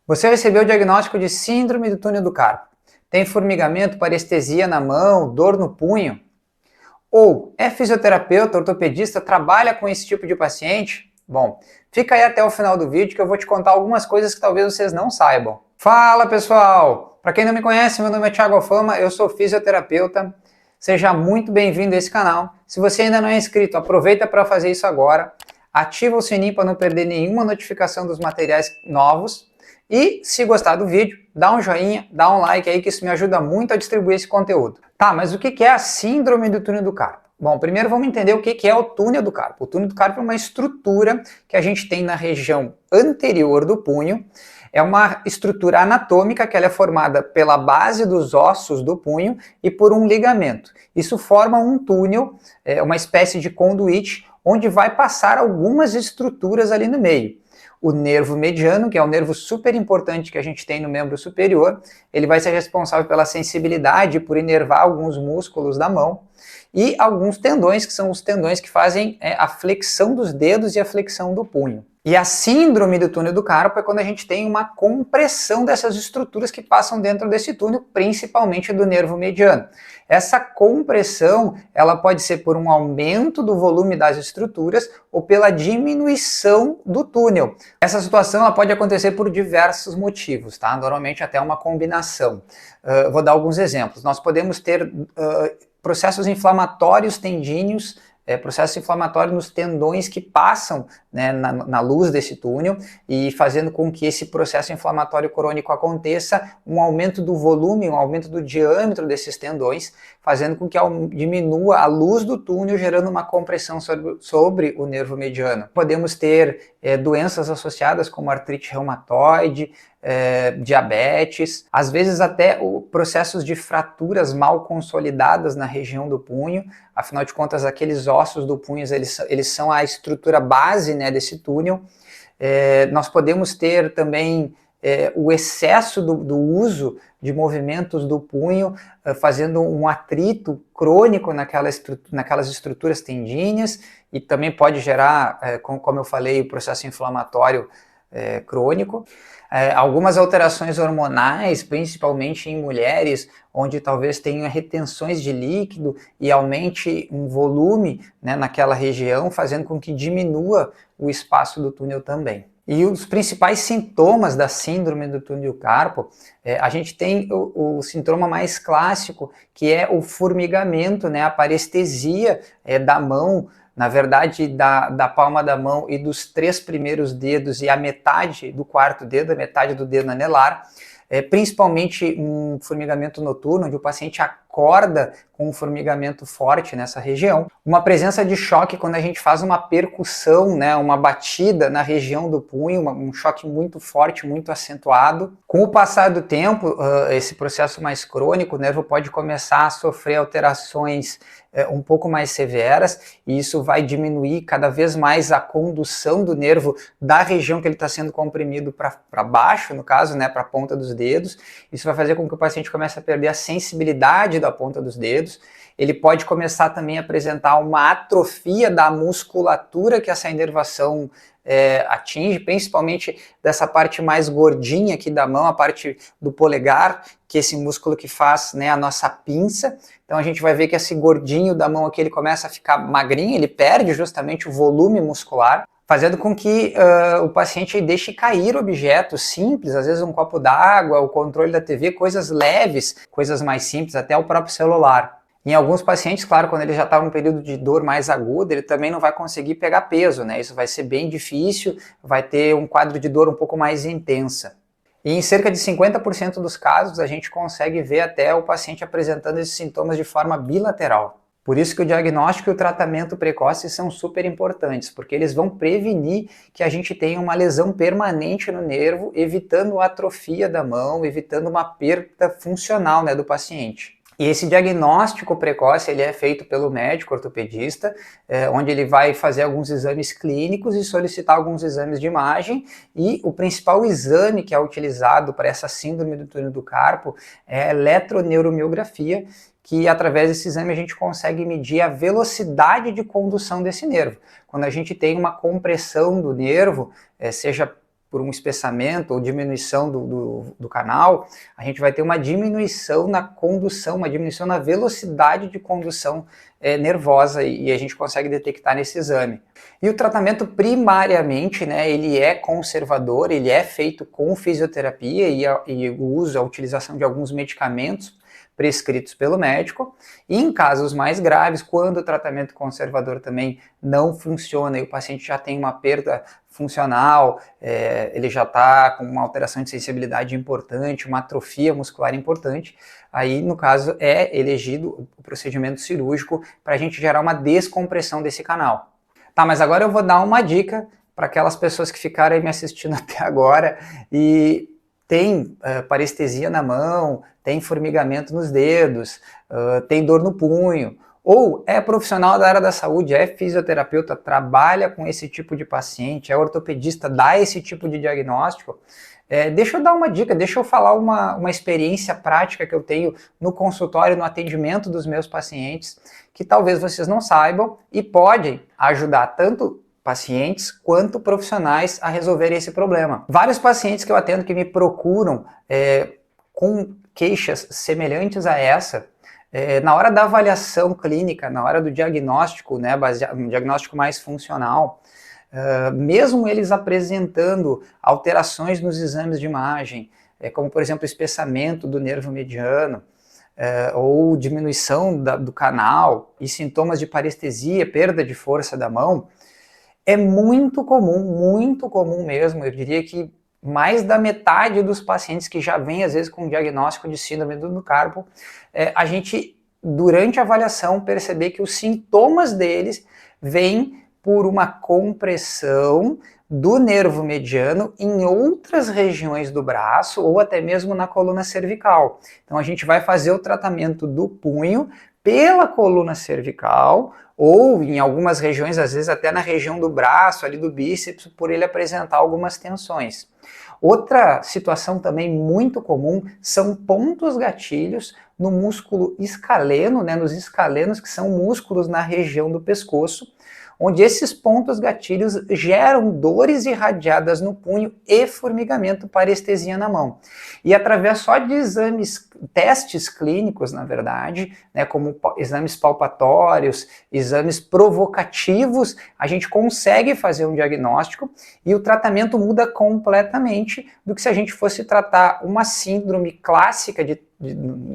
Você recebeu o diagnóstico de síndrome do túnel do carpo. Tem formigamento, parestesia na mão, dor no punho? Ou é fisioterapeuta, ortopedista, trabalha com esse tipo de paciente? Bom, fica aí até o final do vídeo que eu vou te contar algumas coisas que talvez vocês não saibam. Fala pessoal! Para quem não me conhece, meu nome é Thiago Alfama, eu sou fisioterapeuta. Seja muito bem-vindo a esse canal. Se você ainda não é inscrito, aproveita para fazer isso agora. Ativa o sininho para não perder nenhuma notificação dos materiais novos. E se gostar do vídeo, dá um joinha, dá um like aí que isso me ajuda muito a distribuir esse conteúdo. Tá, mas o que é a síndrome do túnel do carpo? Bom, primeiro vamos entender o que é o túnel do carpo. O túnel do carpo é uma estrutura que a gente tem na região anterior do punho. É uma estrutura anatômica que ela é formada pela base dos ossos do punho e por um ligamento. Isso forma um túnel, uma espécie de conduíte, onde vai passar algumas estruturas ali no meio. O nervo mediano, que é o nervo super importante que a gente tem no membro superior, ele vai ser responsável pela sensibilidade, por inervar alguns músculos da mão, e alguns tendões, que são os tendões que fazem a flexão dos dedos e a flexão do punho. E a síndrome do túnel do carpo é quando a gente tem uma compressão dessas estruturas que passam dentro desse túnel, principalmente do nervo mediano. Essa compressão, ela pode ser por um aumento do volume das estruturas ou pela diminuição do túnel. Essa situação ela pode acontecer por diversos motivos, tá? Normalmente até uma combinação. Vou dar alguns exemplos. Nós podemos ter processos inflamatórios tendíneos, processo inflamatório nos tendões que passam, né, na luz desse túnel e fazendo com que esse processo inflamatório crônico aconteça, um aumento do volume, um aumento do diâmetro desses tendões, fazendo com que diminua a luz do túnel, gerando uma compressão sobre o nervo mediano. Podemos ter doenças associadas como artrite reumatoide, diabetes, às vezes até processos de fraturas mal consolidadas na região do punho. Afinal de contas, aqueles ossos do punho, eles são a estrutura base, né, desse túnel. Nós podemos ter também o excesso do uso de movimentos do punho, fazendo um atrito crônico naquelas estruturas tendíneas, e também pode gerar, como eu falei, o processo inflamatório crônico. Algumas alterações hormonais, principalmente em mulheres, onde talvez tenha retenções de líquido e aumente um volume, né, naquela região, fazendo com que diminua o espaço do túnel também. E os principais sintomas da síndrome do túnel do carpo, a gente tem o sintoma mais clássico, que é o formigamento, né, a parestesia da mão, na verdade da palma da mão e dos 3 primeiros dedos e a metade do 4º dedo, a metade do dedo anelar, principalmente um formigamento noturno, onde o paciente acorda com um formigamento forte nessa região. Uma presença de choque quando a gente faz uma percussão, né, uma batida na região do punho, um choque muito forte, muito acentuado. Com o passar do tempo, esse processo mais crônico, o nervo pode começar a sofrer alterações um pouco mais severas, e isso vai diminuir cada vez mais a condução do nervo da região que ele está sendo comprimido para baixo, no caso, né, para a ponta dos dedos. Isso vai fazer com que o paciente comece a perder a sensibilidade da ponta dos dedos. Ele pode começar também a apresentar uma atrofia da musculatura que essa inervação atinge, principalmente dessa parte mais gordinha aqui da mão, a parte do polegar, que é esse músculo que faz, né, a nossa pinça. Então a gente vai ver que esse gordinho da mão aqui, ele começa a ficar magrinho, ele perde justamente o volume muscular, fazendo com que o paciente deixe cair objetos simples, às vezes um copo d'água, o controle da TV, coisas leves, coisas mais simples, até o próprio celular. Em alguns pacientes, claro, quando ele já está num período de dor mais aguda, ele também não vai conseguir pegar peso, né? Isso vai ser bem difícil, vai ter um quadro de dor um pouco mais intensa. E em cerca de 50% dos casos, a gente consegue ver até o paciente apresentando esses sintomas de forma bilateral. Por isso que o diagnóstico e o tratamento precoce são super importantes, porque eles vão prevenir que a gente tenha uma lesão permanente no nervo, evitando a atrofia da mão, evitando uma perda funcional, né, do paciente. E esse diagnóstico precoce ele é feito pelo médico ortopedista, onde ele vai fazer alguns exames clínicos e solicitar alguns exames de imagem, e o principal exame que é utilizado para essa síndrome do túnel do carpo é a eletroneuromiografia, que através desse exame a gente consegue medir a velocidade de condução desse nervo. Quando a gente tem uma compressão do nervo, seja por um espessamento ou diminuição do canal, a gente vai ter uma diminuição na condução, uma diminuição na velocidade de condução nervosa, e a gente consegue detectar nesse exame. E o tratamento primariamente, né, ele é conservador, ele é feito com fisioterapia e o uso, a utilização de alguns medicamentos prescritos pelo médico, e em casos mais graves, quando o tratamento conservador também não funciona e o paciente já tem uma perda funcional, ele já está com uma alteração de sensibilidade importante, uma atrofia muscular importante, aí no caso é elegido o procedimento cirúrgico para a gente gerar uma descompressão desse canal. Tá, mas agora eu vou dar uma dica para aquelas pessoas que ficaram aí me assistindo até agora e tem parestesia na mão, tem formigamento nos dedos, tem dor no punho, ou é profissional da área da saúde, é fisioterapeuta, trabalha com esse tipo de paciente, é ortopedista, dá esse tipo de diagnóstico. Deixa eu dar uma dica, deixa eu falar uma experiência prática que eu tenho no consultório, no atendimento dos meus pacientes, que talvez vocês não saibam e podem ajudar tanto pacientes quanto profissionais a resolverem esse problema. Vários pacientes que eu atendo que me procuram com queixas semelhantes a essa, na hora da avaliação clínica, na hora do diagnóstico, né, um diagnóstico mais funcional, mesmo eles apresentando alterações nos exames de imagem, como por exemplo espessamento do nervo mediano, ou diminuição do canal e sintomas de parestesia, perda de força da mão, é muito comum mesmo, eu diria que mais da metade dos pacientes que já vêm às vezes com diagnóstico de síndrome do carpo, a gente durante a avaliação perceber que os sintomas deles vêm por uma compressão do nervo mediano em outras regiões do braço ou até mesmo na coluna cervical. Então a gente vai fazer o tratamento do punho pela coluna cervical ou em algumas regiões, às vezes até na região do braço, ali do bíceps, por ele apresentar algumas tensões. Outra situação também muito comum são pontos gatilhos no músculo escaleno, né, nos escalenos, que são músculos na região do pescoço, onde esses pontos gatilhos geram dores irradiadas no punho e formigamento, parestesia na mão. E através só de exames, testes clínicos, na verdade, né, como exames palpatórios, exames provocativos, a gente consegue fazer um diagnóstico e o tratamento muda completamente do que se a gente fosse tratar uma síndrome clássica de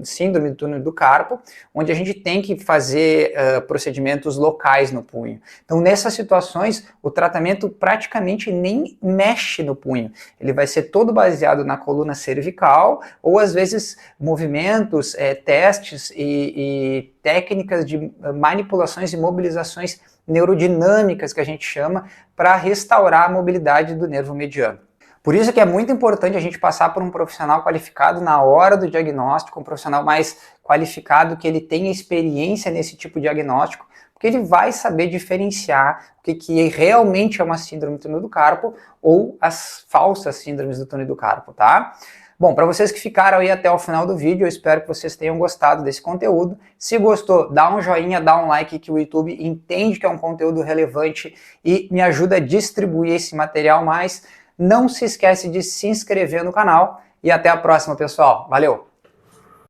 síndrome do túnel do carpo, onde a gente tem que fazer procedimentos locais no punho. Então, nessas situações, o tratamento praticamente nem mexe no punho. Ele vai ser todo baseado na coluna cervical, ou às vezes movimentos, testes e técnicas de manipulações e mobilizações neurodinâmicas, que a gente chama, para restaurar a mobilidade do nervo mediano. Por isso que é muito importante a gente passar por um profissional qualificado na hora do diagnóstico, um profissional mais qualificado, que ele tenha experiência nesse tipo de diagnóstico, porque ele vai saber diferenciar o que realmente é uma síndrome do túnel do carpo ou as falsas síndromes do túnel do carpo, tá? Bom, para vocês que ficaram aí até o final do vídeo, eu espero que vocês tenham gostado desse conteúdo. Se gostou, dá um joinha, dá um like, que o YouTube entende que é um conteúdo relevante e me ajuda a distribuir esse material mais. Não se esquece de se inscrever no canal e até a próxima, pessoal. Valeu!